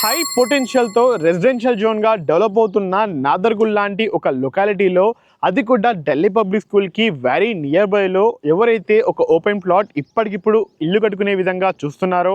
High పొటెన్షియల్తో residential జోన్గా develop అవుతున్న నాదర్గుల్ లాంటి ఒక లొకాలిటీలో అది కూడా ఢిల్లీ పబ్లిక్ స్కూల్కి వెరీ నియర్ బైలో ఎవరైతే ఒక ఓపెన్ ప్లాట్ ఇప్పటికిప్పుడు ఇల్లు కట్టుకునే విధంగా చూస్తున్నారో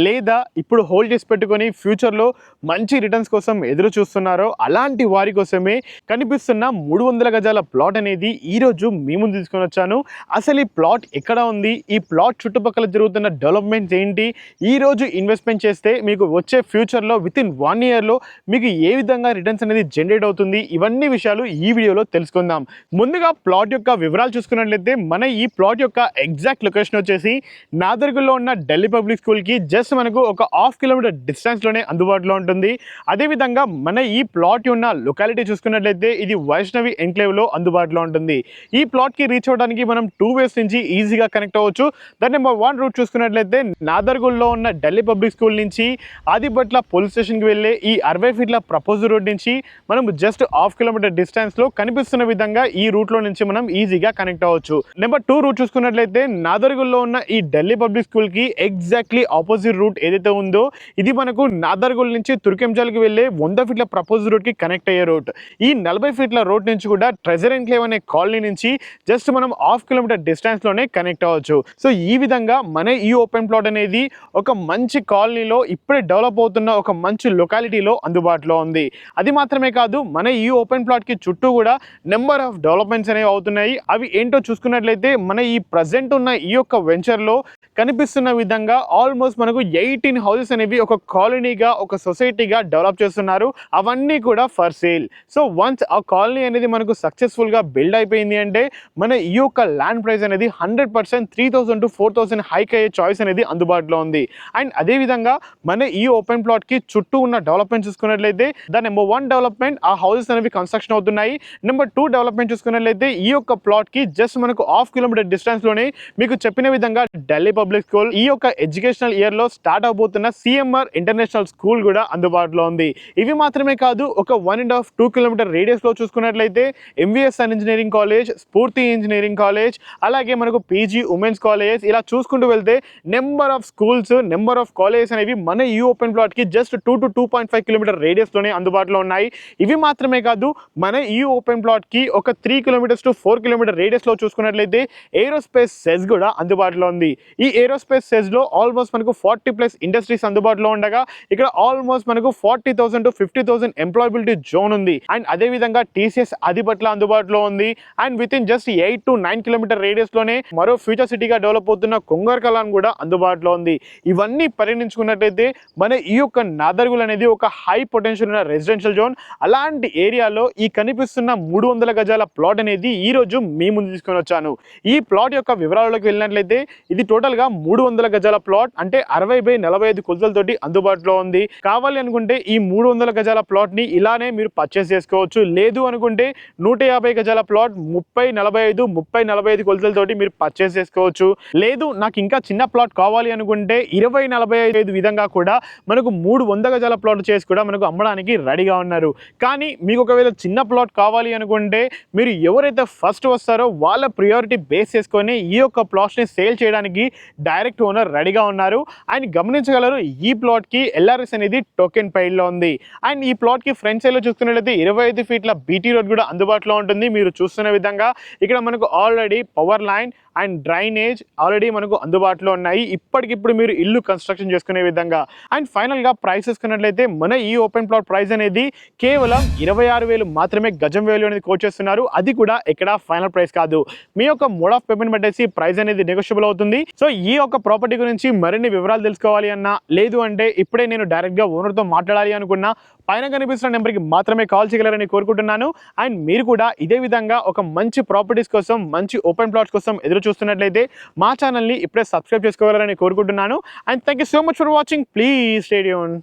లేదా ఇప్పుడు హోల్డ్ చేసి పెట్టుకొని ఫ్యూచర్లో మంచి రిటర్న్స్ కోసం ఎదురు చూస్తున్నారో అలాంటి వారి కోసమే కనిపిస్తున్న 300 గజాల ప్లాట్ అనేది ఈరోజు మీ ముందు తీసుకొని వచ్చాను. అసలు ఈ ప్లాట్ ఎక్కడ ఉంది, ఈ ప్లాట్ చుట్టుపక్కల జరుగుతున్న డెవలప్మెంట్స్ ఏంటి, ఈరోజు ఇన్వెస్ట్మెంట్ చేస్తే మీకు వచ్చే ఫ్యూచర్లో విత్ ఇన్ 1 ఇయర్లో మీకు ఏ విధంగా రిటర్న్స్ అనేది జనరేట్ అవుతుంది, ఇవన్నీ విషయాలు ఈ వీడియోలో తెలుసుకుందాం. ముందుగా ప్లాట్ యొక్క వివరాలు చూసుకున్నట్లయితే మన ఈ ప్లాట్ యొక్క ఎగ్జాక్ట్ లొకేషన్ వచ్చేసి నాదర్గుల్లో ఉన్న ఢిల్లీ పబ్లిక్ స్కూల్కి జస్ట్ మనకు ఒక 1/2 కిలోమీటర్ డిస్టెన్స్లోనే అందుబాటులో ఉంటుంది. అదేవిధంగా మన ఈ ప్లాట్ ఉన్న లొకాలిటీ చూసుకున్నట్లయితే ఇది వైష్ణవి ఎన్క్లేవ్లో అందుబాటులో ఉంటుంది. ఈ ప్లాట్కి రీచ్ అవ్వడానికి మనం 2 వేస్ నుంచి ఈజీగా కనెక్ట్ అవ్వచ్చు. దాని నెంబర్ 1 రూట్ చూసుకున్నట్లయితే నాదర్గుల్లో ఉన్న ఢిల్లీ పబ్లిక్ స్కూల్ నుంచి ఆదిబట్ల పోలీస్ స్టేషన్కి వెళ్ళే ఈ 60 ఫీట్ల ప్రపోజ్ రోడ్ నుంచి మనం జస్ట్ 1/2 కిలోమీటర్ డిస్టెన్స్లో కనిపిస్తున్న విధంగా ఈ రూట్లో నుంచి మనం ఈజీగా కనెక్ట్ అవ్వచ్చు. నెంబర్ 2 రూట్ చూసుకున్నట్లయితే నాదర్గుల్లో ఉన్న ఈ ఢిల్లీ పబ్లిక్ స్కూల్కి ఎగ్జాక్ట్లీ ఆపోజిట్ రూట్ ఏదైతే ఉందో ఇది మనకు నాదర్గుల్ నుంచి తుర్కెంజాల్కి వెళ్ళే 100 ఫీట్ల ప్రపోజ్ రోడ్కి కనెక్ట్ అయ్యే రూట్. ఈ 40 ఫీట్ల రోడ్ నుంచి కూడా ట్రెజర్ ఎన్క్లేవ్ అనే కాలనీ నుంచి జస్ట్ మనం 1/2 కిలోమీటర్ డిస్టెన్స్లోనే కనెక్ట్ అవ్వచ్చు. సో ఈ విధంగా మన ఈ ఓపెన్ ప్లాట్ అనేది ఒక మంచి కాలనీలో ఇప్పుడే డెవలప్ అవుతున్న ఒక మంచి లొకాలిటీలో అందుబాటులో ఉంది. అది మాత్రమే కాదు, మన ఈ ఓపెన్ ప్లాట్కి చుట్టూ కూడా నెంబర్ ఆఫ్ డెవలప్మెంట్స్ అనేవి అవుతున్నాయి. అవి ఏంటో చూసుకున్నట్లయితే మన ఈ ప్రజెంట్ ఉన్న ఈ యొక్క వెంచర్లో కనిపిస్తున్న విధంగా ఆల్మోస్ట్ మనకు 18 హౌసెస్ అనేవి ఒక కాలనీగా ఒక సొసైటీగా డెవలప్ చేస్తున్నారు. అవన్నీ కూడా ఫర్ సేల్. సో వన్స్ ఆ కాలనీ అనేది మనకు సక్సెస్ఫుల్గా బిల్డ్ అయిపోయింది అంటే మన ఈ యొక్క ల్యాండ్ ప్రైస్ అనేది 100% 3,000 to 4,000 హైక్ అయ్యే చాయిస్ అనేది అందుబాటులో ఉంది. అండ్ అదేవిధంగా మన ఈ ఓపెన్ ప్లాట్కి చుట్టూ ఉన్న డెవలప్మెంట్ చూసుకున్నట్లయితే ద నెంబర్ 1 డెవలప్మెంట్ ఆ హౌసెస్ అనేవి కన్స్ట్రక్షన్ అవుతున్నాయి. నెంబర్ 2 డెవలప్మెంట్ చూసుకున్నట్లయితే ఈ యొక్క ప్లాట్కి జస్ట్ మనకు 1/2 కిలోమీటర్ డిస్టెన్స్లోనే మీకు చెప్పిన విధంగా ఢిల్లీ పబ్లిక్ స్కూల్ ఈ యొక్క ఎడ్యుకేషనల్ ఇయర్లో స్టార్ట్ అవబోతున్న సిఎంఆర్ ఇంటర్నేషనల్ స్కూల్ కూడా అందుబాటులో ఉంది. ఇవి మాత్రమే కాదు, ఒక 1.5-2 కిలోమీటర్ రేడియస్లో చూసుకున్నట్లయితే ఎంవిఎస్ఎన్ ఇంజనీరింగ్ కాలేజ్, స్ఫూర్తి ఇంజనీరింగ్ కాలేజ్, అలాగే మనకు పీజీ ఉమెన్స్ కాలేజ్, ఇలా చూసుకుంటూ వెళ్తే number of schools, number of colleges అనేవి మన ఈ ఓపెన్ ప్లాట్కి జస్ట్ 2 to 2.5 కిలోమీటర్ రేడియస్లోనే అందుబాటులో ఉన్నాయి. ఇవి మాత్రమే కాదు, మన ఈ ఓపెన్ ప్లాట్కి ఒక 3 కిలోమీటర్స్ to 4 కిలోమీటర్ రేడియస్లో చూసుకున్నట్లయితే ఏరోస్పేస్ సెజ్ కూడా అందుబాటులో ఉంది. ఈ ఏరోస్పేస్ సెజ్లో ఆల్మోస్ట్ మనకు 40+ ఇండస్ట్రీస్ అందుబాటులో ఉండగా ఇక్కడ ఆల్మోస్ట్ మనకు 40,000 to 50,000 ఎంప్లాయబిలిటీ జోన్ ఉంది. అండ్ అదేవిధంగా టీసీఎస్ ఆదిబట్ల అందుబాటులో ఉంది. And within just 8 to 9 kilometre రేడియస్లోనే మరో ఫ్యూచర్ సిటీగా డెవలప్ అవుతున్న కొంగర్కలాన్ కూడా అందుబాటులో ఉంది. ఇవన్నీ పరిగణించుకున్నట్లయితే మన ఈ యొక్క నాదర్గుల్ అనేది ఒక హై పొటెన్షియల్ ఉన్న రెసిడెన్షియల్ జోన్. అలాంటి ఏరియాలో ఈ కనిపిస్తున్న 300 గజాల ప్లాట్ అనేది ఈ రోజు మీ ముందు తీసుకొని వచ్చాను. ఈ ప్లాట్ యొక్క వివరాల్లోకి వెళ్ళినట్లయితే ఇది టోటల్గా 300 గజాల ప్లాట్, అంటే 60/45 కొలతలతోటి అందుబాటులో ఉంది. కావాలి అనుకుంటే ఈ 300 గజాల ప్లాట్ని ఇలానే మీరు పర్చేస్ చేసుకోవచ్చు. లేదు అనుకుంటే 150 గజాల ప్లాట్ 30/45 కొలతలతోటి మీరు పర్చేస్ చేసుకోవచ్చు. లేదు నాకు ఇంకా చిన్న ప్లాట్ కావాలి అనుకుంటే 20/45 విధంగా కూడా మనకు 300 గజాల ప్లాట్ చేసి కూడా మనకు అమ్మడానికి రెడీగా ఉన్నారు. కానీ మీకు ఒకవేళ చిన్న ప్లాట్ కావాలి అనుకుంటే మీరు ఎవరైతే ఫస్ట్ వస్తారో వాళ్ళ ప్రియారిటీ బేస్ చేసుకొని ఈ యొక్క ప్లాట్స్ని సేల్ చేయడానికి డైరెక్ట్ ఓనర్ రెడీగా ఉన్నారు. అండ్ గమనించగలరు, ఈ ప్లాట్కి ఎల్ఆర్ఎస్ అనేది టోకెన్ పైడ్లో ఉంది. అండ్ ఈ ప్లాట్కి ఫ్రంట్ సైడ్లో చూసుకున్నట్లయితే 25 ఫీట్ల బీటీ రోడ్ కూడా అందుబాటులో ఉంటుంది. మీరు చూస్తున్న విధంగా ఇక్కడ మనకు already power line and drainage already మనకు అందుబాటులో ఉన్నాయి. ఇప్పటికిప్పుడు మీరు ఇల్లు కన్స్ట్రక్షన్ చేసుకునే విధంగా. అండ్ ఫైనల్గా ప్రైస్ చూసుకున్నట్లయితే మన ఈ ఓపెన్ ప్లాట్ ప్రైస్ అనేది కేవలం 26,000 మాత్రమే గజం వాల్యూ అనేది కోట్ చేస్తున్నారు. అది కూడా ఎక్కడ ఫైనల్ ప్రైస్ కాదు. మీ యొక్క మోడ్ ఆఫ్ పేమెంట్ బట్టేసి ప్రైస్ అనేది నెగోషియబుల్ అవుతుంది. సో ఈ యొక్క ప్రాపర్టీ గురించి మరిన్ని వివరాలు తెలుసుకోవాలి అన్నా, లేదు అంటే ఇప్పుడే నేను డైరెక్ట్గా ఓనర్తో మాట్లాడాలి అనుకున్నా, పైన కనిపిస్తున్న నెంబర్కి మాత్రమే కాల్ చేయగలరని కోరుకుంటున్నాను. అండ్ మీరు కూడా ఇదే విధంగా ఒక మంచి ప్రాపర్టీస్ కోసం, మంచి ఓపెన్ ప్లాట్స్ కోసం ఎదురు చూస్తున్నట్లయితే మా ఛానల్ని ఇప్పుడే సబ్స్క్రైబ్ చేసుకోవాలని కోరుకుంటున్నాను. And thank you so much for watching. Please stay tuned.